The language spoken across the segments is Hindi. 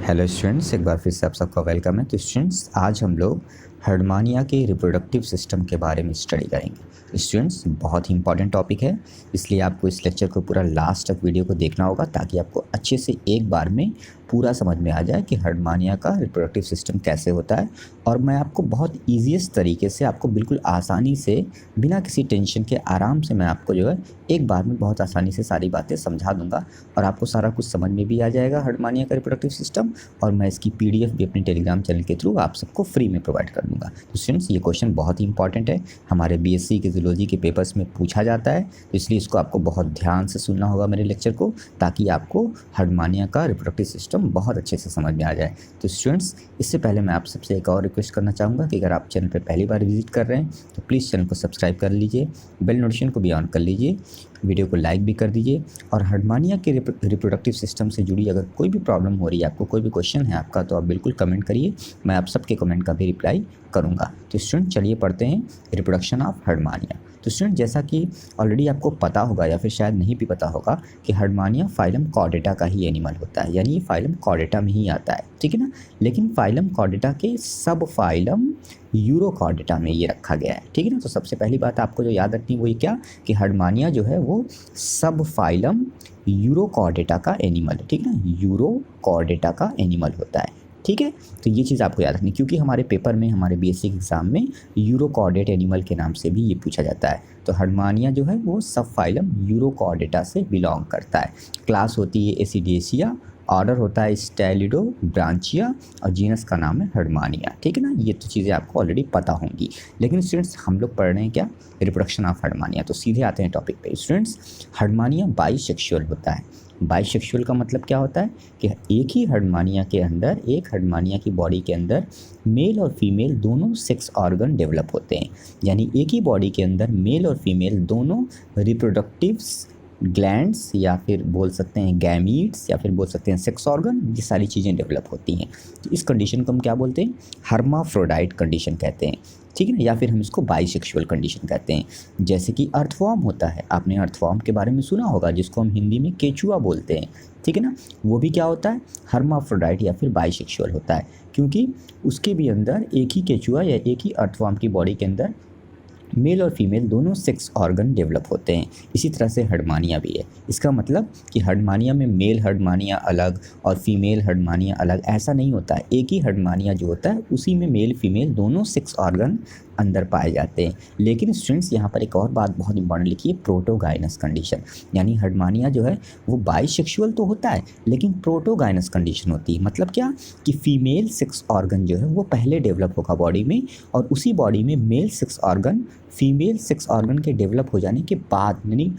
हेलो स्टूडेंट्स, एक बार फिर से आप सबका वेलकम है। तो स्टूडेंट्स, आज हम लोग हर्डमानिया के रिप्रोडक्टिव सिस्टम के बारे में स्टडी करेंगे। स्टूडेंट्स, बहुत ही इंपॉर्टेंट टॉपिक है, इसलिए आपको इस लेक्चर को पूरा लास्ट तक वीडियो को देखना होगा ताकि आपको अच्छे से एक बार में पूरा समझ में आ जाए कि हर्डमानिया का रिप्रोडक्टिव सिस्टम कैसे होता है। और मैं आपको बहुत ईजीएस्ट तरीके से, आपको बिल्कुल आसानी से, बिना किसी टेंशन के, आराम से मैं आपको जो है एक बार में बहुत आसानी से सारी बातें समझा दूंगा और आपको सारा कुछ समझ में भी आ जाएगा हर्डमानिया का रिप्रोडक्टिव सिस्टम। और मैं इसकी पीडीएफ भी अपने टेलीग्राम चैनल के थ्रू आप सबको फ्री में प्रोवाइड कर दूंगा। तो स्टूडेंट्स, ये क्वेश्चन बहुत ही इंपॉर्टेंट है, हमारे बीएससी के जूलॉजी के पेपर्स में पूछा जाता है, तो इसलिए इसको आपको बहुत ध्यान से सुनना होगा मेरे लेक्चर को, ताकि आपको हर्डमानिया का रिप्रोडक्टिव सिस्टम बहुत अच्छे से समझ में आ जाए। तो स्टूडेंट्स, इससे पहले मैं आप सबसे एक और रिक्वेस्ट करना चाहूँगा कि अगर आप चैनल पर पहली बार विजिट कर रहे हैं तो प्लीज़ चैनल को सब्सक्राइब कर लीजिए, बेल नोटिफिकेशन को भी ऑन कर लीजिए, वीडियो को लाइक भी कर दीजिए। और हर्डमानिया के रिप्रोडक्टिव सिस्टम से जुड़ी अगर कोई भी प्रॉब्लम हो रही है, आपको कोई भी क्वेश्चन है आपका, तो आप बिल्कुल कमेंट करिए, मैं आप सबके कमेंट का भी रिप्लाई करूंगा। तो स्टूडेंट, चलिए पढ़ते हैं रिप्रोडक्शन ऑफ हर्डमानिया। तो स्टूडेंट, जैसा कि ऑलरेडी आपको पता होगा या फिर शायद नहीं भी पता होगा कि हर्डमानिया फाइलम कॉर्डेटा का ही एनिमल होता है, यानी ये फाइलम कॉर्डेटा में ही आता है, ठीक है ना। लेकिन फाइलम कॉर्डेटा के सब फाइलम यूरोकॉर्डेटा में ये रखा गया है, ठीक है ना। तो सबसे पहली बात आपको जो याद रखनी है वो ये क्या, कि हर्डमानिया जो है वो सब फाइलम यूरोकॉर्डेटा का एनिमल है, ठीक है ना, यूरोकॉर्डेटा का एनिमल होता है, ठीक है। तो ये चीज़ आपको याद रखनी, क्योंकि हमारे पेपर में, हमारे बीएससी के एग्जाम में यूरोकॉर्डेट एनिमल के नाम से भी ये पूछा जाता है। तो हर्डमानिया जो है वो सब फाइलम यूरोकॉर्डेटा से बिलोंग करता है। क्लास होती है एसिडेसिया, ऑर्डर होता है स्टेलिडो ब्रांचिया, और जीनस का नाम है हर्डमानिया, ठीक है ना। ये तो चीज़ें आपको ऑलरेडी पता होंगी। लेकिन स्टूडेंट्स, हम लोग पढ़ रहे हैं क्या, रिप्रोडक्शन ऑफ हर्डमानिया। तो सीधे आते हैं टॉपिक पे। स्टूडेंट्स, हर्डमानिया बाइसेक्सुअल होता है। बाइसेक्सुअल का मतलब क्या होता है कि एक ही हर्डमानिया के अंदर, एक हर्डमानिया की बॉडी के अंदर मेल और फीमेल दोनों सेक्स ऑर्गन डेवलप होते हैं, यानी एक ही बॉडी के अंदर मेल और फीमेल दोनों रिप्रोडक्टिव ग्लैंड्स, या फिर बोल सकते हैं गैमीट्स, या फिर बोल सकते हैं सेक्स ऑर्गन, ये सारी चीज़ें डेवलप होती हैं। तो इस कंडीशन को हम क्या बोलते हैं, हर्माफ्रोडाइट कंडीशन कहते हैं, ठीक है ना, या फिर हम इसको बाइसेक्सुअल कंडीशन कहते हैं। जैसे कि अर्थवॉर्म होता है, आपने अर्थवॉर्म के बारे में सुना होगा, जिसको हम हिंदी में केचुआ बोलते हैं, ठीक है ना। वो भी क्या होता है, हर्माफ्रोडाइट या फिर बाइसेक्सुअल होता है, क्योंकि उसके भी अंदर एक ही केचुआ या एक ही अर्थवॉर्म की बॉडी के अंदर मेल और फीमेल दोनों सेक्स ऑर्गन डेवलप होते हैं। इसी तरह से हर्डमानिया भी है। इसका मतलब कि हर्डमानिया में मेल हर्डमानिया अलग और फीमेल हर्डमानिया अलग, ऐसा नहीं होता है। एक ही हर्डमानिया जो होता है उसी में मेल फीमेल दोनों सेक्स ऑर्गन अंदर पाए जाते हैं। लेकिन स्टूडेंट्स, यहाँ पर एक और बात बहुत इंपॉर्टेंट लिखी है, प्रोटोगाइनस कंडीशन। यानी हर्डमानिया जो है वो बाइसेक्सुअल तो होता है, लेकिन प्रोटोगाइनस कंडीशन होती है। मतलब क्या, कि फीमेल सेक्स ऑर्गन जो है वो पहले डेवलप होगा बॉडी में, और उसी बॉडी में male sex organ female sex organ के डेवलप हो जाने के बाद, यानी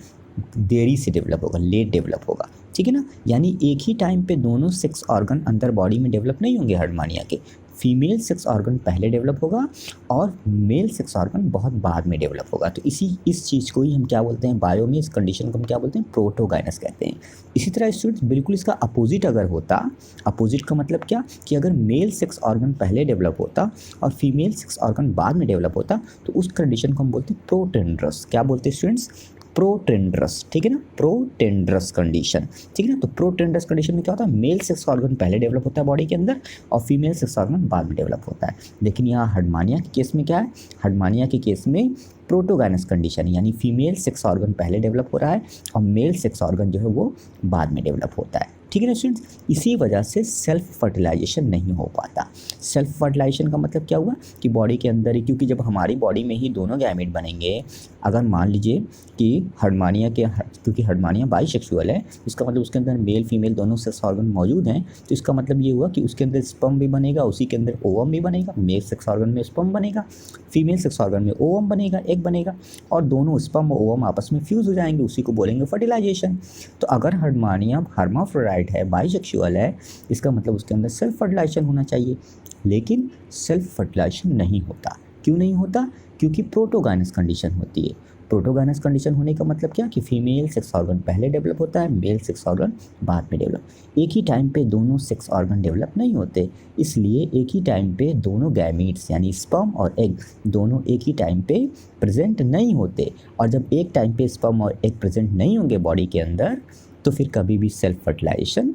देरी से डेवलप होगा, लेट डेवलप होगा, ठीक है ना। यानी एक ही टाइम पे दोनों सेक्स ऑर्गन अंदर बॉडी में डेवलप नहीं होंगे हर्डमानिया के। फीमेल सेक्स ऑर्गन पहले डेवलप होगा और मेल सेक्स ऑर्गन बहुत बाद में डेवलप होगा। तो इस चीज़ को ही हम क्या बोलते हैं, बायो में इस कंडीशन को हम क्या बोलते हैं, प्रोटोगाइनस कहते हैं। इसी तरह स्टूडेंट्स, बिल्कुल इसका अपोजिट अगर होता, अपोजिट का मतलब क्या, कि अगर मेल सेक्स ऑर्गन पहले डेवलप होता और फीमेल सेक्स ऑर्गन बाद में डेवलप होता, तो उस कंडीशन को हम बोलते हैं प्रोटेंड्रस। क्या बोलते हैं स्टूडेंट्स, प्रोटेंड्रस, ठीक है ना, प्रोटेंड्रस कंडीशन, ठीक है ना। तो प्रोटेंड्रस कंडीशन में क्या होता है, मेल सेक्स ऑर्गन पहले डेवलप होता है बॉडी के अंदर और फीमेल सेक्स ऑर्गन बाद में डेवलप होता है। लेकिन यहाँ हर्डमानिया के केस में क्या है, हर्डमानिया के केस में प्रोटोगाइनस कंडीशन, यानी फीमेल सेक्स ऑर्गन पहले डेवलप हो रहा है और मेल सेक्स ऑर्गन जो है वो बाद में डेवलप होता है, ठीक है ना स्टूडेंट्स। इसी वजह से सेल्फ फर्टिलाइजेशन नहीं हो पाता। सेल्फ फर्टिलाइजेशन का मतलब क्या हुआ, कि बॉडी के अंदर ही, क्योंकि जब हमारी बॉडी में ही दोनों गैमेट बनेंगे, अगर मान लीजिए कि हर्डमानिया के, क्योंकि हर्डमानिया बाइसेक्सुअल है, इसका मतलब उसके अंदर मेल फीमेल दोनों सेक्स ऑर्गन मौजूद हैं, तो इसका मतलब ये हुआ कि उसके अंदर स्पर्म भी बनेगा, उसी के अंदर ओवम भी बनेगा। मेल सेक्स ऑर्गन में स्पर्म बनेगा, फीमेल सेक्स ऑर्गन में ओवम बनेगा, एग बनेगा, और दोनों स्पर्म और ओवम आपस में फ्यूज़ हो जाएंगे, उसी को बोलेंगे फर्टिलाइजेशन। तो अगर हर्डमानिया हर्माफ्रोडाइट है, बाइसेक्सुअल है, इसका मतलब उसके अंदर सेल्फ फर्टिलाइजेशन होना चाहिए, लेकिन सेल्फ फर्टिलाइजेशन नहीं होता। क्यों नहीं होता, क्योंकि प्रोटोगाइनस कंडीशन होती है। प्रोटोगाइनस कंडीशन होने का मतलब क्या, कि फीमेल सेक्स ऑर्गन पहले डेवलप होता है, मेल सेक्स ऑर्गन बाद में डेवलप। एक ही टाइम पे दोनों सेक्स ऑर्गन डेवलप नहीं होते, इसलिए एक ही टाइम पे दोनों गैमीट्स यानी स्पर्म और एग दोनों एक ही टाइम पे प्रेजेंट नहीं होते। और जब एक टाइम पे स्पर्म और एग प्रेजेंट नहीं होंगे बॉडी के अंदर, तो फिर कभी भी सेल्फ फर्टिलाइजेशन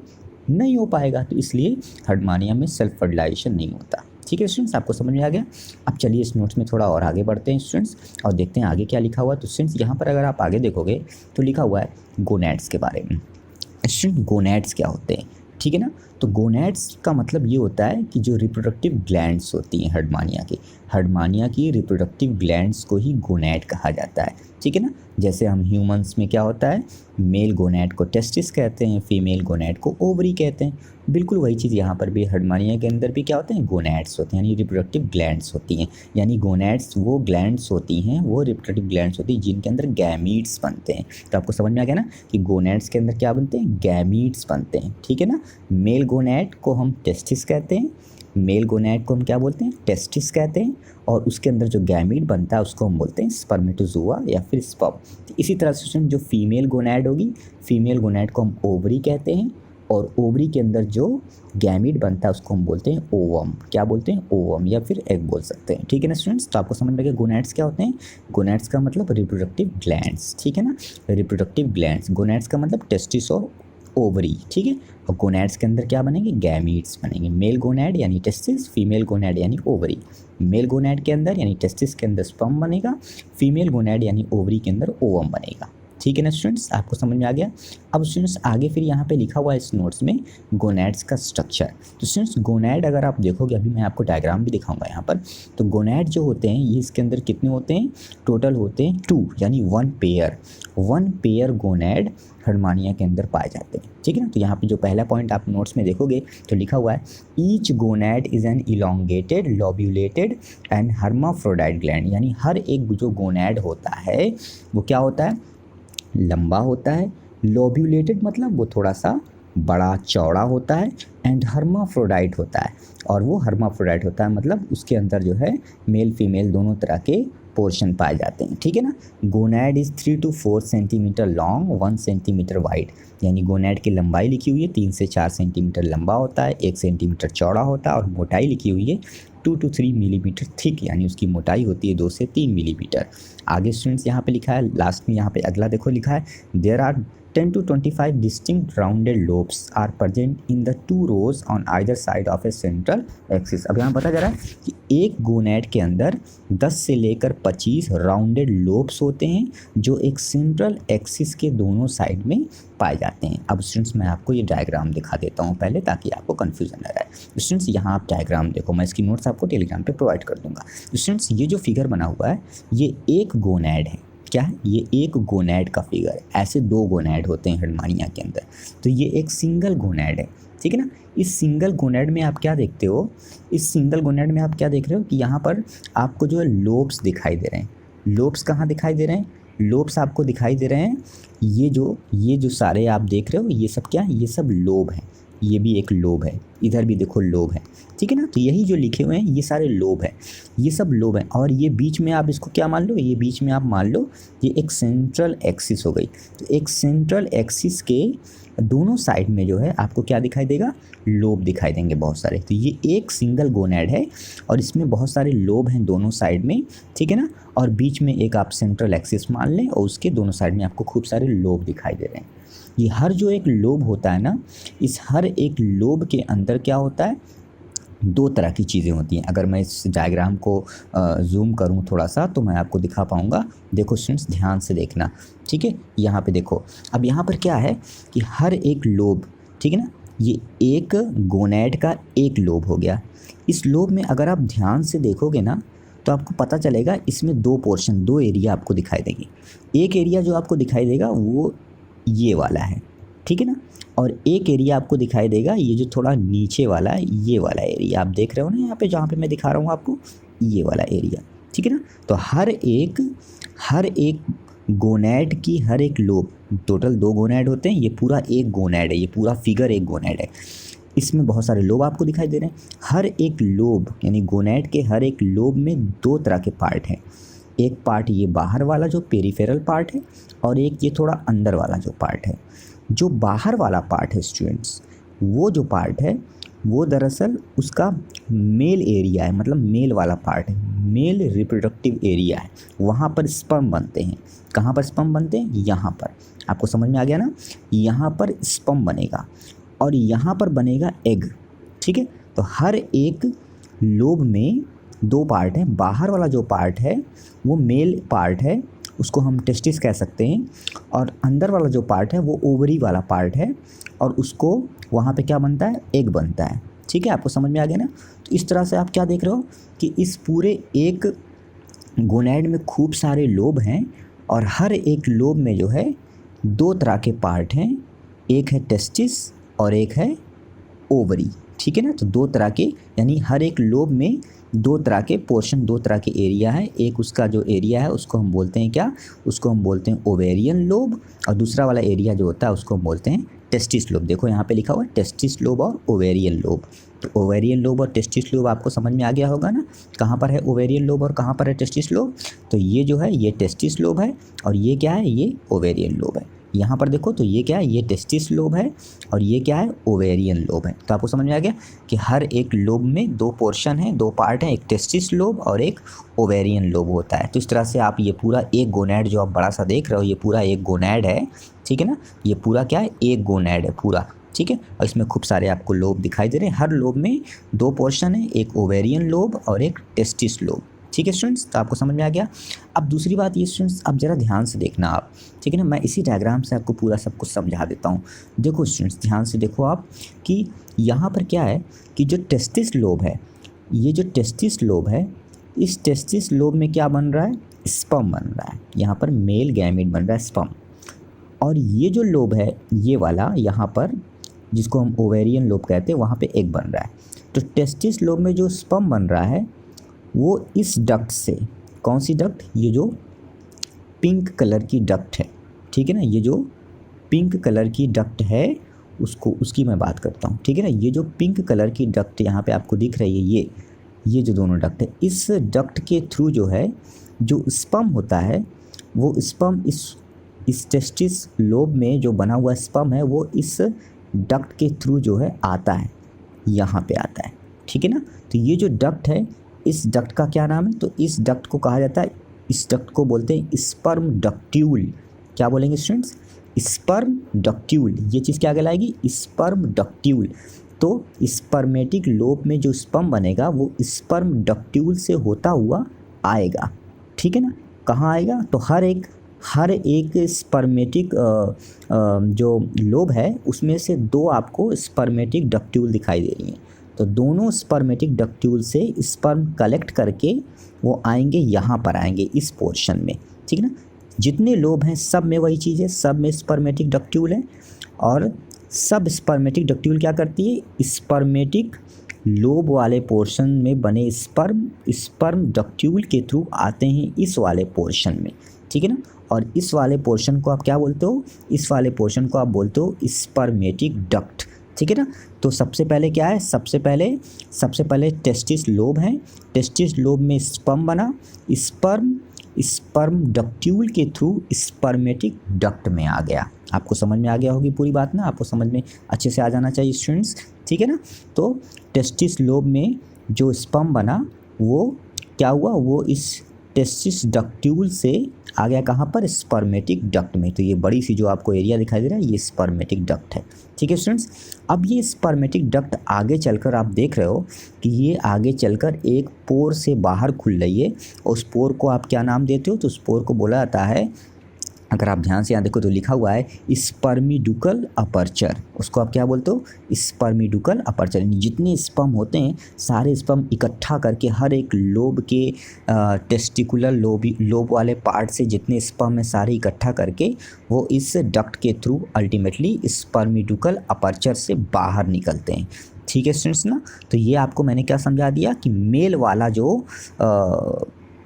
नहीं हो पाएगा, तो इसलिए हर्डमानिया में सेल्फ फर्टिलाइजेशन नहीं होता। ठीक है स्टूडेंट्स, आपको समझ में आ गया। अब चलिए इस नोट्स में थोड़ा और आगे बढ़ते हैं स्टूडेंट्स और देखते हैं आगे क्या लिखा हुआ है। तो स्टूडेंट्स यहाँ पर अगर आप आगे देखोगे तो लिखा हुआ है गोनैड्स के बारे में। स्टूडेंट गोनैड्स क्या होते हैं, ठीक है ना। तो गोनैड्स का मतलब ये होता है कि जो रिप्रोडक्टिव ग्लैंड्स होती हैं हर्डमानिया की रिप्रोडक्टिव ग्लैंड्स को ही गोनैड कहा जाता है, ठीक है ना। जैसे हम ह्यूमंस में क्या होता है, मेल गोनैड को टेस्टिस कहते हैं, फीमेल गोनैड को ओवरी कहते हैं। बिल्कुल वही चीज़ यहाँ पर भी हर्डमानिया के अंदर भी क्या होते हैं, गोनैड्स होते हैं, यानी रिप्रोडक्टिव ग्लैंड्स होती हैं। यानी गोनैड्स वो ग्लैंड्स होती हैं, वो रिप्रोडक्टिव ग्लैंड्स होती हैं जिनके अंदर गैमीट्स बनते हैं। तो आपको समझ में आ गया ना कि गोनैड्स के अंदर क्या बनते हैं, गैमीट्स बनते हैं, ठीक है ना। मेल गोनैड को हम टेस्टिस कहते हैं, मेल गोनैड को हम क्या बोलते हैं, टेस्टिस कहते हैं, और उसके अंदर जो गैमीट बनता है उसको हम बोलते हैं स्पर्मेटोजोआ या फिर स्पर्म। इसी तरह से जो फीमेल गोनैड होगी, फीमेल गोनैड को हम ओवरी कहते हैं, और ओवरी के अंदर जो गैमीट बनता है उसको हम बोलते हैं ओवम। क्या बोलते हैं, ओवम, या फिर एग बोल सकते हैं, ठीक है ना स्टूडेंट्स। तो आपको समझ में गया गोनैड्स क्या होते हैं। गोनैड्स का मतलब रिप्रोडक्टिव ग्लैंड्स, ठीक है ना, रिप्रोडक्टिव ग्लैंड्स। गोनैड्स का मतलब टेस्टिस और ओवरी, ठीक है। और गोनैड्स के अंदर क्या बनेंगे, गैमीट्स बनेंगे। मेल गोनैड यानी टेस्टिस, फीमेल गोनैड यानी ओवरी। मेल गोनैड के अंदर यानी टेस्टिस के अंदर स्पर्म बनेगा, फीमेल गोनैड यानी ओवरी के अंदर ओवम बनेगा, ठीक है ना स्टूडेंट्स, आपको समझ में आ गया। अब स्टूडेंट्स आगे फिर यहाँ पे लिखा हुआ है इस नोट्स में गोनैड्स का स्ट्रक्चर। तो स्टूडेंट्स गोनैड अगर आप देखोगे, अभी मैं आपको डायग्राम भी दिखाऊंगा यहाँ पर। तो गोनैड जो होते हैं ये इसके अंदर कितने होते हैं, टोटल होते हैं 2, यानी 1 पेयर गोनैड हर्डमानिया के अंदर पाए जाते हैं, ठीक है ना। तो यहाँ पे जो पहला पॉइंट आप नोट्स में देखोगे तो लिखा हुआ है each gonad is an elongated lobulated and hermaphrodite gland. यानी हर एक जो गोनैड होता है वो क्या होता है, लंबा होता है, लोब्यूलेटेड मतलब वो थोड़ा सा बड़ा चौड़ा होता है, एंड हर्माफ्रोडाइट होता है, और वो हर्माफ्रोडाइट होता है मतलब उसके अंदर जो है मेल फीमेल दोनों तरह के पोर्शन पाए जाते हैं, ठीक है ना। Gonad is 3 to 4 centimetre long, 1 centimetre wide. यानी गोनैड की लंबाई लिखी हुई है 3 से 4 सेंटीमीटर लंबा होता है, 1 सेंटीमीटर चौड़ा होता है, और मोटाई लिखी हुई है 2 to 3 मिलीमीटर थिक, यानी उसकी मोटाई होती है 2 से 3 मिलीमीटर। आगे स्टूडेंट्स यहाँ पे लिखा है, लास्ट में यहाँ पे अगला देखो लिखा है there are 10 to 25 distinct rounded lobes are present in the 2 rows on either side of a central axis। अब यहाँ पता जा रहा है कि एक गोनैड के अंदर 10 से लेकर 25 राउंडेड लोब्स होते हैं जो एक सेंट्रल एक्सिस के दोनों साइड में पाए जाते हैं। अब स्टूडेंट्स मैं आपको ये डायग्राम दिखा देता हूँ पहले, ताकि आपको कन्फ्यूजन न रहे। स्टूडेंट्स यहाँ आप डायग्राम देखो, मैं इसकी नोट्स आपको टेलीग्राम पे प्रोवाइड कर दूँगा। स्टूडेंट्स ये जो फिगर बना हुआ है ये एक गोनैड है, क्या है, ये एक गोनैड का फिगर है। ऐसे 2 गोनैड होते हैं हर्डमानिया के अंदर, तो ये एक सिंगल गोनैड है, ठीक है ना। इस सिंगल गोनैड में आप क्या देखते हो, इस सिंगल गोनैड में आप क्या देख रहे हो कि यहाँ पर आपको जो है लोब्स दिखाई दे रहे हैं। लोब्स कहाँ दिखाई दे रहे हैं, लोब्स आपको दिखाई दे रहे हैं, ये जो सारे आप देख रहे हो ये सब क्या है, ये सब लोब हैं। ये भी एक लोब है, इधर भी देखो लोब है, ठीक है ना। तो यही जो लिखे हुए हैं ये सारे लोब हैं, ये सब लोब हैं। और ये बीच में आप इसको क्या मान लो, ये बीच में आप मान लो ये एक सेंट्रल एक्सिस हो गई। तो एक सेंट्रल एक्सिस के दोनों साइड में जो है आपको क्या दिखाई देगा, लोब दिखाई देंगे बहुत सारे। तो ये एक सिंगल गोनैड है और इसमें बहुत सारे लोब हैं दोनों साइड में, ठीक है ना। और बीच में एक आप सेंट्रल एक्सिस मान लें और उसके दोनों साइड में आपको खूब सारे लोब दिखाई दे रहे हैं। ये हर जो एक लोब होता है ना, इस हर एक लोब के अंदर क्या होता है, 2 तरह की चीज़ें होती हैं। अगर मैं इस डायग्राम को जूम करूं थोड़ा सा तो मैं आपको दिखा पाऊंगा। देखो स्टूडेंट्स ध्यान से देखना, ठीक है। यहाँ पे देखो, अब यहाँ पर क्या है कि हर एक लोब, ठीक है ना, ये एक गोनैड का एक लोब हो गया। इस लोब में अगर आप ध्यान से देखोगे ना तो आपको पता चलेगा इसमें 2 पोर्शन, 2 एरिया आपको दिखाई देंगे। एक एरिया जो आपको दिखाई देगा वो ये वाला है, ठीक है ना, और एक एरिया आपको दिखाई देगा ये जो थोड़ा नीचे वाला है, ये वाला एरिया आप देख रहे हो ना यहाँ पे, जहाँ पे मैं दिखा रहा हूँ आपको, ये वाला एरिया, ठीक है ना। तो हर एक गोनैड की हर एक लोब, टोटल 2 गोनैड होते हैं, ये पूरा एक गोनैड है, ये पूरा फिगर एक गोनैड है। इसमें बहुत सारे लोब आपको दिखाई दे रहे हैं। हर एक लोब यानी गोनैड के हर एक लोब में 2 तरह के पार्ट हैं। एक पार्ट ये बाहर वाला जो पेरिफेरल पार्ट है, और एक ये थोड़ा अंदर वाला जो पार्ट है। जो बाहर वाला पार्ट है स्टूडेंट्स, वो जो पार्ट है वो दरअसल उसका मेल एरिया है, मतलब मेल वाला पार्ट है, मेल रिप्रोडक्टिव एरिया है। वहाँ पर स्पर्म बनते हैं। कहाँ पर स्पर्म बनते हैं, यहाँ पर। आपको समझ में आ गया ना, यहाँ पर स्पर्म बनेगा। और यहाँ पर बनेगा एग, ठीक है। तो हर एक लोब में दो पार्ट हैं, बाहर वाला जो पार्ट है वो मेल पार्ट है, उसको हम टेस्टिस कह सकते हैं, और अंदर वाला जो पार्ट है वो ओवरी वाला पार्ट है, और उसको वहाँ पे क्या बनता है, एग बनता है, ठीक है। आपको समझ में आ गया ना। तो इस तरह से आप क्या देख रहे हो कि इस पूरे एक गोनैड में खूब सारे लोब हैं, और हर एक लोब में जो है दो तरह के पार्ट हैं, एक है टेस्टिस और एक है ओवरी, ठीक है ना। तो दो तरह के, यानी हर एक लोब में दो तरह के पोर्शन, दो तरह के एरिया है। एक उसका जो एरिया है उसको हम बोलते हैं क्या, उसको हम बोलते हैं ओवेरियन लोब, और दूसरा वाला एरिया जो होता है उसको हम बोलते हैं टेस्टिस लोब। देखो यहाँ पे लिखा हुआ है टेस्टिस लोब और ओवेरियन लोब। तो ओवेरियन लोब और टेस्टिस लोब आपको समझ में आ गया होगा ना, कहाँ पर है ओवेरियन लोब और कहाँ पर है टेस्टिस लोब। तो ये जो है ये टेस्टिस लोब है, और ये क्या है, ये ओवेरियन लोब है। यहाँ पर देखो तो ये क्या है, ये टेस्टिस लोब है, और ये क्या है, ओवेरियन लोब है। तो आपको समझ में आ गया कि हर एक लोब में दो पोर्शन है, दो पार्ट हैं, एक टेस्टिस लोब और एक ओवेरियन लोब होता है। तो इस तरह से आप ये पूरा एक गोनैड जो आप बड़ा सा देख रहे हो, ये पूरा एक गोनैड है, ठीक है ना। ये पूरा क्या है, एक गोनैड है पूरा, ठीक है। और इसमें खूब सारे आपको लोब दिखाई दे रहे हैं, हर लोब में दो पोर्शन है, एक ओवेरियन लोब और एक टेस्टिस लोब, ठीक है स्टूडेंट्स। तो आपको समझ में आ गया। अब दूसरी बात ये स्टूडेंट्स, अब ज़रा ध्यान से देखना आप, ठीक है ना। मैं इसी डायग्राम से आपको पूरा सब कुछ समझा देता हूँ। देखो स्टूडेंट्स ध्यान से देखो आप कि यहाँ पर क्या है कि जो टेस्टिस लोब है, ये जो टेस्टिस लोब है, इस टेस्टिस लोब में क्या बन रहा है, स्पर्म बन रहा है। यहाँ पर मेल गैमेट बन रहा है, स्पर्म। और ये जो लोब है ये वाला यहाँ पर, जिसको हम ओवेरियन लोब कहते हैं, वहाँ पे एग बन रहा है। तो टेस्टिस लोब में जो स्पर्म बन रहा है वो इस डक्ट से, कौन सी डक्ट, ये जो पिंक कलर की डक्ट है, ठीक है ना, ये जो पिंक कलर की डक्ट है उसको, उसकी मैं बात करता हूँ, ठीक है ना। ये जो पिंक कलर की डक्ट यहाँ पे आपको दिख रही है, ये जो दोनों डक्ट है, इस डक्ट के थ्रू जो है जो स्पर्म होता है वो स्पर्म इस टेस्टिस लोब में जो बना हुआ स्पर्म है वो इस डक्ट के थ्रू जो है आता है, यहाँ पे आता है, ठीक है ना। तो ये जो डक्ट है, इस डक्ट का क्या नाम है, तो इस डक्ट को कहा जाता है, इस डक्ट को बोलते हैं स्पर्म डक्ट्यूल। क्या बोलेंगे स्टूडेंट्स, स्पर्म डक्ट्यूल। ये चीज़ क्या कहलाएगी, स्पर्म डक्ट्यूल। तो स्पर्मेटिक लोब में जो स्पर्म बनेगा वो स्पर्म डक्ट्यूल से होता हुआ आएगा, ठीक है ना। कहाँ आएगा, तो हर एक स्पर्मेटिक जो लोब है उसमें से दो आपको स्पर्मेटिक डक्ट्यूल दिखाई दे रही हैं। तो दोनों स्पर्मेटिक डक्ट्यूल से स्पर्म कलेक्ट करके वो आएंगे, यहाँ पर आएंगे इस पोर्शन में, ठीक है ना। जितने लोब हैं सब में वही चीज़ है, सब में स्पर्मेटिक डक्ट्यूल है, और सब स्पर्मेटिक डक्ट्यूल क्या करती है, स्पर्मेटिक लोब वाले पोर्शन में बने स्पर्म डक्ट्यूल के थ्रू आते हैं इस वाले पोर्शन में, ठीक है ना। और इस वाले पोर्शन को आप क्या बोलते हो, इस वाले पोर्शन को आप बोलते हो स्पर्मेटिक डक्ट, ठीक है ना। तो सबसे पहले क्या है, सबसे पहले टेस्टिस लोब है, टेस्टिस लोब में स्पर्म बना, स्पर्म डक्ट्यूल के थ्रू स्पर्मेटिक डक्ट में आ गया। आपको समझ में आ गया होगी पूरी बात ना, आपको समझ में अच्छे से आ जाना चाहिए स्टूडेंट्स, ठीक है ना। तो टेस्टिस लोब में जो स्पर्म बना वो क्या हुआ, वो इस टेस्टिस डक्ट्यूल से आ गया कहाँ पर, स्पर्मेटिक डक्ट में। तो ये बड़ी सी जो आपको एरिया दिखाई दे रहा है ये स्पर्मेटिक डक्ट है, ठीक है स्टूडेंट्स। अब ये स्पर्मेटिक डक्ट आगे चलकर आप देख रहे हो कि ये आगे चलकर एक पोर से बाहर खुल रही है, और उस पोर को आप क्या नाम देते हो, तो उस पोर को बोला जाता है, अगर आप ध्यान से यहाँ देखो तो लिखा हुआ है स्पर्मिडुकल अपर्चर। उसको आप क्या बोलते हो, स्पर्मिडुकल अपर्चर। जितने स्पर्म होते हैं सारे स्पर्म इकट्ठा करके हर एक लोब के टेस्टिकुलर लोब वाले पार्ट से जितने स्पर्म है सारे इकट्ठा करके वो इस डक्ट के थ्रू अल्टीमेटली स्पर्मिडुकल अपर्चर से बाहर निकलते हैं, ठीक है स्टूडेंट्स ना। तो ये आपको मैंने क्या समझा दिया कि मेल वाला जो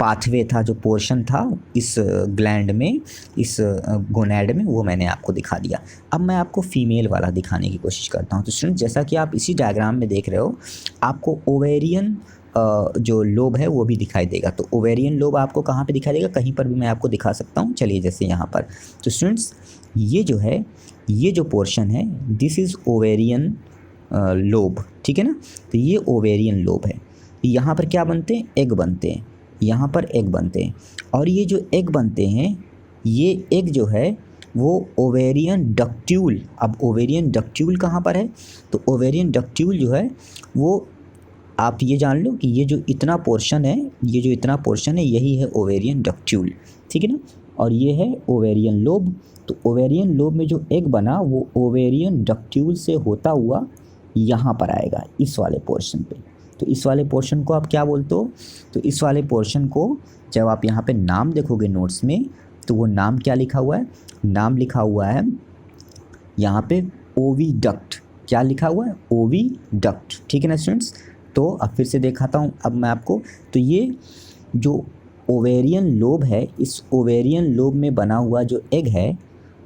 पाथवे था, जो पोर्शन था इस ग्लैंड में, इस गोनैड में, वो मैंने आपको दिखा दिया। अब मैं आपको फीमेल वाला दिखाने की कोशिश करता हूँ। तो स्टूडेंट जैसा कि आप इसी डायग्राम में देख रहे हो, आपको ओवेरियन जो लोब है वो भी दिखाई देगा। तो ओवेरियन लोब आपको कहाँ पे दिखाई देगा, कहीं पर भी मैं आपको दिखा सकता हूँ। चलिए जैसे यहाँ पर, तो स्टूडेंट्स ये जो है, ये जो पोर्शन है दिस इज़ ओवेरियन लोब, ठीक है ना। तो ये ओवेरियन लोब है। यहाँ पर क्या बनते हैं, एग बनते हैं, यहाँ पर एग बनते हैं, और ये जो एग बनते हैं ये एग जो है वो ओवेरियन डक्ट्यूल। अब ओवेरियन डक्ट्यूल कहाँ पर है? तो ओवेरियन डक्ट्यूल जो है वो आप ये जान लो कि ये जो इतना पोर्शन है, ये जो इतना पोर्शन है यही है ओवेरियन डक्ट्यूल, ठीक है ना। और ये है ओवेरियन लोब। तो ओवेरियन लोब में जो एग बना वो ओवेरियन डक्ट्यूल से होता हुआ यहाँ पर आएगा, इस वाले पोर्शन पे। तो इस वाले पोर्शन को आप क्या बोलते हो? तो इस वाले पोर्शन को जब आप यहाँ पे नाम देखोगे नोट्स में, तो वो नाम क्या लिखा हुआ है? नाम लिखा हुआ है यहाँ पे ओविडक्ट। क्या लिखा हुआ है? ओविडक्ट, ठीक है ना स्टूडेंट्स। तो अब फिर से दिखाता हूँ अब मैं आपको। तो ये जो ओवेरियन लोब है, इस ओवेरियन लोब में बना हुआ जो एग है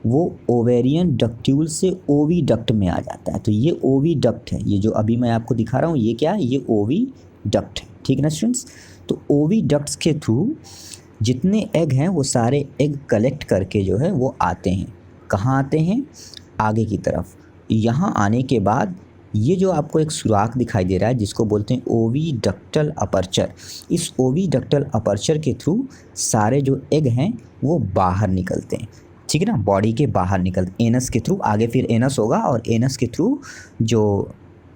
वो ओवेरियन डक्ट्यूल से ओविडक्ट में आ जाता है। तो ये ओविडक्ट है, ये जो अभी मैं आपको दिखा रहा हूँ ये क्या है? ये ओविडक्ट है, ठीक है ना स्टूडेंट्स। तो ओविडक्ट्स के थ्रू जितने एग हैं वो सारे एग कलेक्ट करके जो है वो आते हैं। कहाँ आते हैं? आगे की तरफ। यहाँ आने के बाद ये जो आपको एक सुराख दिखाई दे रहा है जिसको बोलते हैं ओविडक्टल अपर्चर, इस ओविडक्टल अपर्चर के थ्रू सारे जो एग हैं वो बाहर निकलते हैं, ठीक है ना। बॉडी के बाहर निकलते एनस के थ्रू, आगे फिर एनस होगा और एनस के थ्रू जो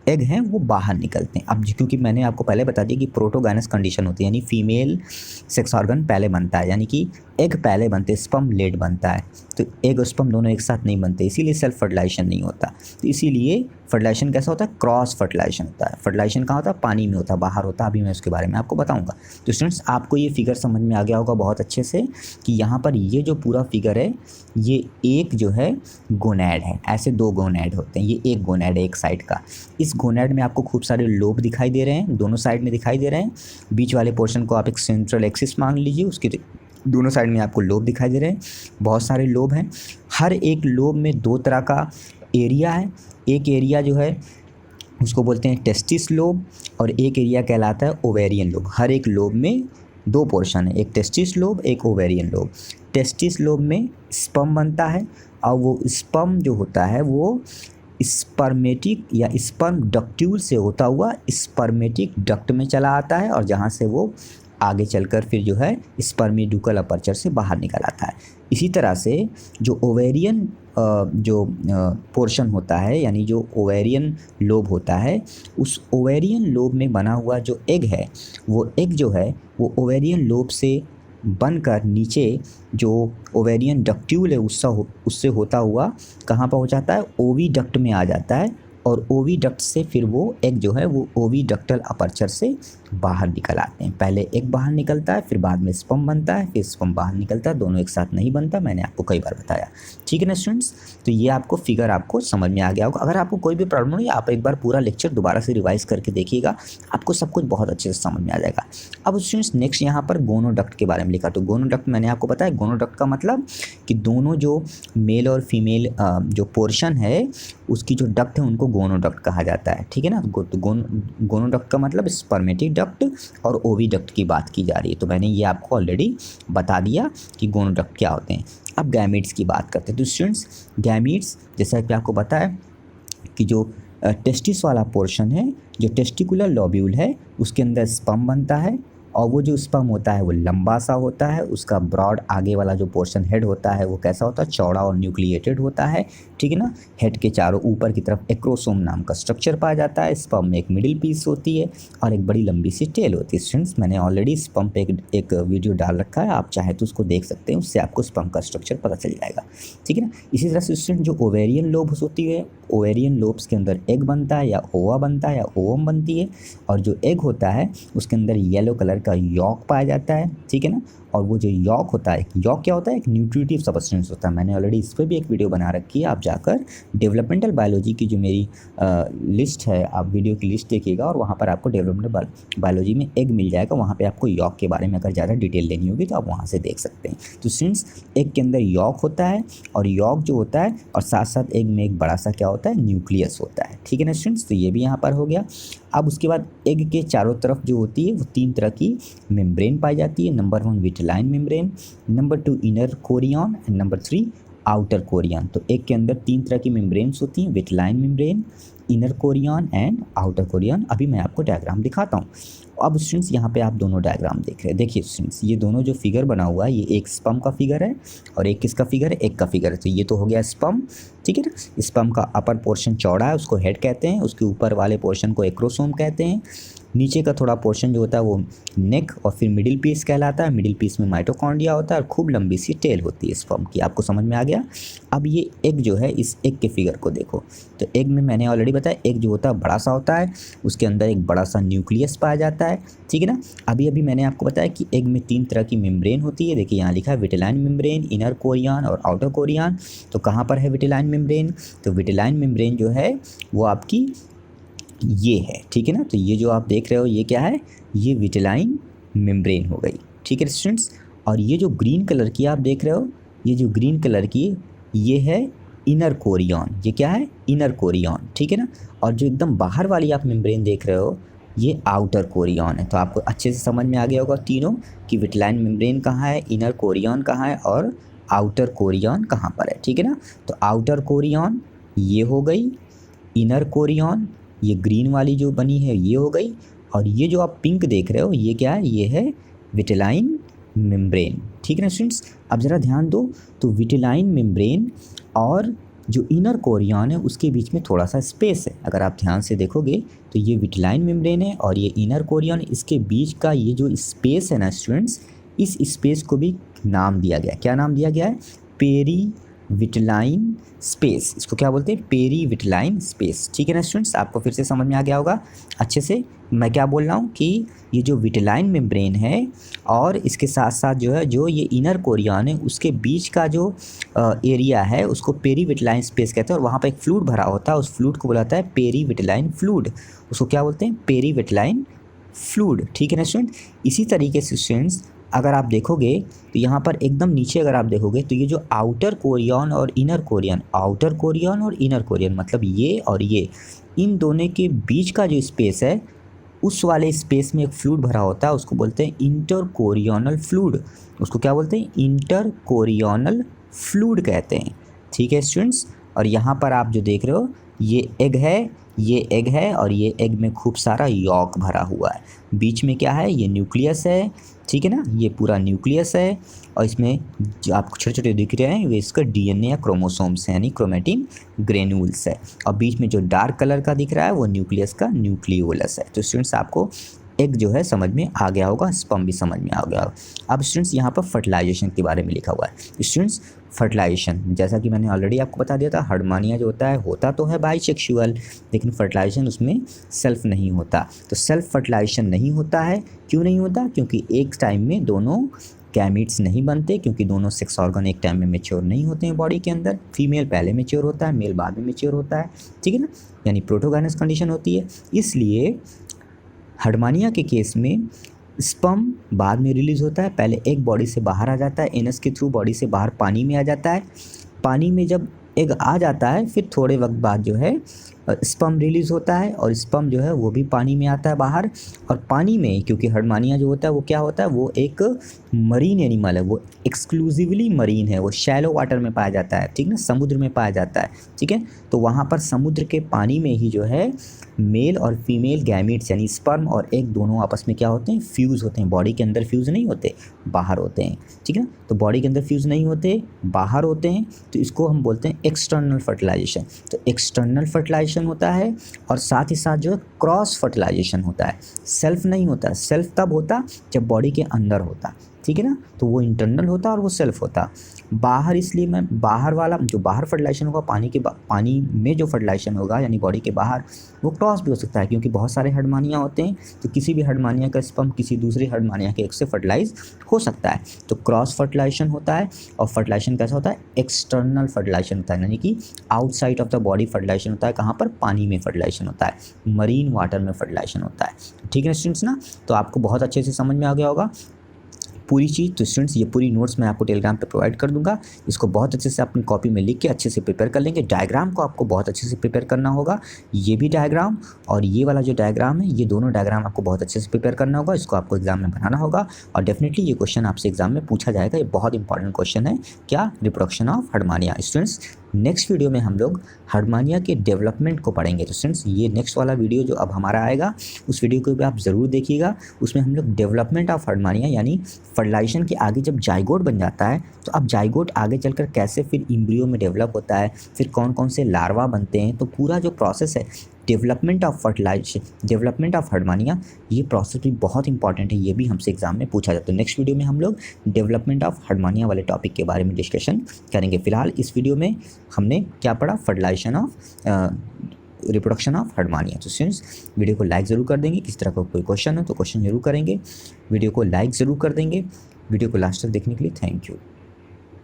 एग हैं वो बाहर निकलते हैं। अब क्योंकि मैंने आपको पहले बता दिया कि प्रोटोगाइनस कंडीशन होती है, यानी फीमेल सेक्स ऑर्गन पहले बनता है, यानी कि एग पहले बनते, स्पर्म लेट बनता है। तो एग और स्पर्म दोनों एक साथ नहीं बनते, इसीलिए सेल्फ फर्टिलाइजेशन नहीं होता। तो इसीलिए फर्टिलाइजेशन कैसा होता है? क्रॉस फर्टिलाइजेशन होता है। फर्टिलाइजेशन कहाँ होता है? पानी में होता है, बाहर होता है। अभी मैं उसके बारे में आपको बताऊंगा। तो स्टूडेंट्स आपको ये फिगर समझ में आ गया होगा बहुत अच्छे से कि यहाँ पर ये जो पूरा फिगर है ये एक जो है गोनैड है। ऐसे दो गोनैड होते हैं, ये एक गोनैड है एक साइड का। इस गोनैड में आपको खूब सारे लोब दिखाई दे रहे हैं, दोनों साइड में दिखाई दे रहे हैं। बीच वाले पोर्शन को आप एक सेंट्रल एक्सिस मान लीजिए, उसके दोनों साइड में आपको लोब दिखाई दे रहे हैं। बहुत सारे लोब हैं। हर एक लोब में दो तरह का एरिया है। एक एरिया जो है उसको बोलते हैं टेस्टिस लोब और एक एरिया कहलाता है ओवेरियन लोब। हर एक लोब में दो पोर्शन है, एक टेस्टिस लोब, एक ओवेरियन लोब। टेस्टिस लोब में स्पर्म बनता है और वो स्पर्म जो होता है वो स्पर्मेटिक या स्पर्म डक्ट्यूल से होता हुआ स्पर्मेटिक डक्ट में चला आता है और जहाँ से वो आगे चलकर फिर जो है स्पर्मिडुकल अपर्चर से बाहर निकल आता है। इसी तरह से जो ओवेरियन जो पोर्शन होता है, यानी जो ओवेरियन लोब होता है, उस ओवेरियन लोब में बना हुआ जो एग है वो एग जो है वो ओवेरियन लोब से बनकर नीचे जो ओवेरियन डक्ट्यूल है उससे होता हुआ कहाँ पर हो जाता है? ओविडक्ट में आ जाता है और ओविडक्ट से फिर वो एग जो है वो ओविडक्टल अपर्चर से बाहर निकल आते हैं। पहले एग बाहर निकलता है, फिर बाद में स्पर्म बनता है, फिर स्पर्म बाहर निकलता है, दोनों एक साथ नहीं बनता, मैंने आपको कई बार बताया, ठीक है ना स्टूडेंट्स। तो ये आपको फिगर आपको समझ में आ गया होगा। अगर आपको कोई भी प्रॉब्लम नहीं, आप एक बार पूरा लेक्चर दोबारा से रिवाइज करके देखिएगा, आपको सब कुछ बहुत अच्छे से समझ में आ जाएगा। अब स्टूडेंट्स नेक्स्ट यहाँ पर गोनोडक्ट के बारे में लिखा। तो गोनोडक्ट मैंने आपको बताया, गोनोडक्ट का मतलब कि दोनों जो मेल और फीमेल जो पोर्शन है उसकी जो डक्ट है उनको गोनोडक्ट कहा जाता है, ठीक है ना। तो गोनोडक्ट का मतलब स्पर्मेटिक डक्ट और ओविडक्ट की बात की जा रही है। तो मैंने ये आपको ऑलरेडी बता दिया कि गोनोडक्ट क्या होते हैं। अब गैमीट्स की बात करते हैं। तो स्टूडेंट्स गैमीट्स जैसा कि आपको पता है कि जो टेस्टिस वाला पोर्शन है, जो टेस्टिकुलर लोब्यूल है, उसके अंदर स्पर्म बनता है और वो जो स्पर्म होता है वो लंबा सा होता है। उसका ब्रॉड आगे वाला जो पोर्शन हेड होता है वो कैसा होता है? चौड़ा और न्यूक्लिएटेड होता है, ठीक है ना। हेड के चारों ऊपर की तरफ एक्रोसोम नाम का स्ट्रक्चर पाया जाता है। स्पर्म में एक मिडिल पीस होती है और एक बड़ी लंबी सी टेल होती है। स्टूडेंट्स मैंने ऑलरेडी स्पर्म पे एक वीडियो डाल रखा है, आप चाहे तो उसको देख सकते हैं, उससे आपको स्पर्म का स्ट्रक्चर पता चल जाएगा, ठीक है ना। इसी तरह से स्टूडेंट जो ओवेरियन लोब्स होती है, ओवेरियन लोब्स के अंदर एग बनता है या ओवा बनता है या ओवम बनती है और जो एग होता है उसके अंदर येलो कलर का यॉक पाया जाता है, ठीक है ना। और वो जो यॉक होता है, यॉक क्या होता है? एक न्यूट्रिटिव सब्सटेंस होता है। मैंने ऑलरेडी इस पर भी एक वीडियो बना रखी है, आप जाकर डेवलपमेंटल बायोलॉजी की जो मेरी लिस्ट है, आप वीडियो की लिस्ट देखिएगा और वहाँ पर आपको डेवलपमेंटल बायोलॉजी में एग मिल जाएगा। वहाँ पे आपको यॉक के बारे में अगर ज़्यादा डिटेल लेनी होगी तो आप वहाँ से देख सकते हैं। तो सिंस एग के अंदर यॉक होता है और यॉक जो होता है और साथ साथ एग में एक बड़ा सा क्या होता है? न्यूक्लियस होता है, ठीक है ना स्टूडेंट्स। तो ये भी यहाँ पर हो गया। अब उसके बाद एग के चारों तरफ जो होती है वो 3 तरह की मेम्ब्रेन पाई जाती है। Number 1 vitelline membrane, number 2 inner Korean and number 3 outer Korean. तो एग के अंदर 3 तरह की मेम्ब्रेन्स होती हैं, vitelline membrane, inner Korean and outer Korean. अभी मैं आपको डायग्राम दिखाता हूँ। अब स्टूडेंट्स यहाँ पे आप दोनों डायग्राम देख रहे हैं। देखिए स्टूडेंट्स, ये दोनों जो फिगर बना हुआ है ये एक स्पर्म का फिगर है और एक किसका फिगर है, एग का फिगर है। तो ये तो हो गया स्पर्म, ठीक है ना। स्पर्म का अपर पोर्शन चौड़ा है, उसको हेड कहते हैं, उसके ऊपर वाले पोर्शन को एक्रोसोम कहते हैं, नीचे का थोड़ा पोर्शन जो होता है वो नेक और फिर मिडिल पीस कहलाता है। मिडिल पीस में माइटोकॉन्ड्रिया होता है और खूब लंबी सी टेल होती है स्पर्म की। आपको समझ में आ गया। अब ये एग जो है, इस एग के फिगर को देखो। तो एग में मैंने ऑलरेडी बताया, एग जो होता है बड़ा सा होता है, उसके अंदर एक बड़ा सा न्यूक्लियस पाया जाता है, ठीक है ना। अभी मैंने आपको बताया कि एग में 3 तरह की मेम्ब्रेन होती है। देखिए यहाँ लिखा है विटेलाइन मेम्ब्रेन, इनर कोरियन और आउटर कोरियन। तो कहाँ पर है विटेलाइन मेम्ब्रेन? तो विटेलाइन मेम्ब्रेन जो है वो आपकी ये है, ठीक है ना। तो ये जो आप देख रहे हो ये क्या है, ये विटेलाइन मेम्ब्रेन हो गई, ठीक है स्टूडेंट्स। और ये जो ग्रीन कलर की आप देख रहे हो, ये जो ग्रीन कलर की ये है इनर कोरियन। ये क्या है, इनर कोरियन, ठीक है ना। और जो एकदम बाहर वाली आप मेम्ब्रेन देख रहे हो ये आउटर कोरियन है। तो आपको अच्छे से समझ में आ गया होगा तीनों कि विटेलाइन मेम्ब्रेन कहाँ है, इनर कोरियन कहाँ है और आउटर कोरियन कहाँ पर है, ठीक है ना। तो आउटर कोरियन ये हो गई, इनर कोरियन ये ग्रीन वाली जो बनी है ये हो गई, और ये जो आप पिंक देख रहे हो ये क्या है, ये है विटेलाइन मेम्ब्रेन, ठीक है ना स्टूडेंट्स। अब ज़रा ध्यान दो, तो विटेलाइन मेम्ब्रेन और जो इनर कोरियन है उसके बीच में थोड़ा सा स्पेस है। अगर आप ध्यान से देखोगे तो ये विटेलाइन मेम्ब्रेन है और ये इनर कोरियन, इसके बीच का ये जो स्पेस है ना स्टूडेंट्स, इस स्पेस को भी नाम दिया गया है। क्या नाम दिया गया है? Perivitelline space. इसको क्या बोलते हैं? पेरी विटेलाइन स्पेस, ठीक है ना स्टूडेंट्स। आपको फिर से समझ में आ गया होगा अच्छे से। मैं क्या बोल रहा हूँ कि ये जो विटेलाइन मेम्ब्रेन है और इसके साथ साथ जो है जो ये इनर कोरियन है उसके बीच का जो एरिया है उसको पेरी विटेलाइन स्पेस कहते हैं। और वहाँ पर एक फ्लूइड भरा होता है, उस फ्लूइड को बुलाता है पेरी विटेलाइन फ्लूइड। उसको क्या बोलते हैं? पेरी विटेलाइन फ्लूइड, ठीक है ना स्टूडेंट। इसी तरीके से स्टूडेंट्स अगर आप देखोगे तो यहाँ पर एकदम नीचे अगर आप देखोगे तो ये जो आउटर कोरियन और इनर कोरियन, आउटर कोरियन और इनर कोरियन मतलब ये और ये, इन दोनों के बीच का जो स्पेस है उस वाले स्पेस में एक फ्लूइड भरा होता है, उसको बोलते हैं इंटर कोरियनल फ्लूइड। उसको क्या बोलते हैं? इंटर कोरियनल फ्लूइड कहते हैं, ठीक है स्टूडेंट्स। और यहाँ पर आप जो देख रहे हो ये एग है, ये एग है और ये एग में खूब सारा यॉक भरा हुआ है। बीच में क्या है? ये न्यूक्लियस है, ठीक है ना। ये पूरा न्यूक्लियस है और इसमें जो आपको छोटे छोटे दिख रहे हैं वे इसका डीएनए या क्रोमोसोम्स हैं, यानी क्रोमेटिन ग्रेन्यूल्स है। और बीच में जो डार्क कलर का दिख रहा है वो न्यूक्लियस का न्यूक्लियोलस है। तो स्टूडेंट्स आपको एग जो है समझ में आ गया होगा, स्पर्म भी समझ में आ गया होगा। अब स्टूडेंट्स यहाँ पर फर्टिलाइजेशन के बारे में लिखा हुआ है। स्टूडेंट्स फर्टिलाइजेशन जैसा कि मैंने ऑलरेडी आपको बता दिया था, हर्डमानिया जो होता तो है बाइसेक्सुअल, लेकिन फर्टिलाइजेशन उसमें सेल्फ नहीं होता। तो सेल्फ फर्टिलाइजेशन नहीं होता है, क्यों नहीं होता? क्योंकि एक टाइम में दोनों गैमीट्स नहीं बनते, क्योंकि दोनों सेक्स ऑर्गन एक टाइम में मैच्योर नहीं होते हैं बॉडी के अंदर। फीमेल पहले मैच्योर होता है, मेल बाद में मैच्योर होता है, ठीक है ना, यानी प्रोटोगाइनस कंडीशन होती है। इसलिए हर्डमानिया के केस में स्पर्म बाद में रिलीज़ होता है, पहले एग बॉडी से बाहर आ जाता है, एनस के थ्रू बॉडी से बाहर पानी में आ जाता है। पानी में जब एग आ जाता है फिर थोड़े वक्त बाद जो है स्पर्म रिलीज़ होता है और स्पर्म जो है वो भी पानी में आता है बाहर। और पानी में क्योंकि हर्डमानिया जो होता है वो क्या होता है, वो एक मरीन एनिमल है, वो एक्सक्लूसिवली मरीन है, वो शैलो वाटर में पाया जाता है, ठीक ना, समुद्र में पाया जाता है, ठीक है। तो वहाँ पर समुद्र के पानी में ही जो है मेल और फीमेल गैमीट्स यानी स्पर्म और एग दोनों आपस में क्या होते हैं? फ्यूज़ होते हैं। बॉडी के अंदर फ्यूज़ नहीं होते, बाहर होते हैं, ठीक है ना। तो बॉडी के अंदर फ्यूज़ नहीं होते, बाहर होते हैं, तो इसको हम बोलते हैं एक्सटर्नल फर्टिलाइजेशन। तो एक्सटर्नल फर्टिलाइजेशन होता है और साथ ही साथ जो है क्रॉस फर्टिलाइजेशन होता है। सेल्फ नहीं होता, सेल्फ तब होता जब बॉडी के अंदर होता, ठीक है ना। तो वो इंटरनल होता और वो सेल्फ होता। बाहर इसलिए मैं बाहर वाला जो बाहर फर्टिलाइजेशन होगा पानी में जो फर्टिलाइजेशन होगा यानी बॉडी के बाहर, वो क्रॉस भी हो सकता है क्योंकि बहुत सारे हर्डमानिया होते हैं। तो किसी भी हर्डमानिया का स्पर्म किसी दूसरे हर्डमानिया के एग से फर्टिलाइज हो सकता है। तो क्रॉस फर्टिलाइजेशन होता है। और फर्टिलाइजेशन कैसा होता है? एक्सटर्नल फर्टिलाइजेशन होता है, यानी कि outside of the body fertilisation होता है। कहाँ पर? पानी में फर्टिलाइजेशन होता है, मरीन वाटर में फर्टिलाइजेशन होता है, ठीक है स्टूडेंट्स ना। तो आपको बहुत अच्छे से समझ में आ गया होगा पूरी चीज़। तो स्टूडेंट्स ये पूरी नोट्स मैं आपको टेलीग्राम पे प्रोवाइड कर दूंगा, इसको बहुत अच्छे से अपनी कॉपी में लिख के अच्छे से प्रिपेयर कर लेंगे। डायग्राम को आपको बहुत अच्छे से प्रिपेयर करना होगा, ये भी डायग्राम और ये वाला जो डायग्राम है, ये दोनों डायग्राम आपको बहुत अच्छे से प्रिपेयर करना होगा। इसको आपको एग्जाम में बनाना होगा और डेफिनेटली ये क्वेश्चन आपसे एग्जाम में पूछा जाएगा। ये बहुत इंपॉर्टेंट क्वेश्चन है, क्या? Reproduction of Herdmania. Students next video में हम लोग हर्डमानिया के डेवलपमेंट को पढ़ेंगे। तो स्टूडेंट्स ये नेक्स्ट वाला वीडियो जो अब हमारा आएगा, उस वीडियो को भी आप ज़रूर देखिएगा। उसमें हम लोग डेवलपमेंट ऑफ हर्डमानिया यानी फर्टिलाइजेशन के आगे जब जाइगोट बन जाता है, तो अब जाइगोट आगे चलकर कैसे फिर एम्ब्रियो में डेवलप होता है, फिर कौन कौन से लार्वा बनते हैं, तो पूरा जो प्रोसेस है development of fertilisation, development of Herdmania, ये प्रोसेस भी बहुत इंपॉर्टेंट है। ये भी हमसे एग्जाम में पूछा जाता है। नेक्स्ट वीडियो में हम लोग डेवलपमेंट ऑफ हर्डमानिया वाले टॉपिक के बारे में डिस्कशन करेंगे। फिलहाल इस वीडियो में हमने क्या पढ़ा? Fertilisation of reproduction of Herdmania. तो स्टूडेंट्स वीडियो को लाइक ज़रूर कर देंगे। किस तरह का कोई क्वेश्चन हो तो क्वेश्चन जरूर करेंगे, वीडियो को लाइक ज़रूर कर देंगे। वीडियो को लास्ट तक देखने के लिए थैंक यू।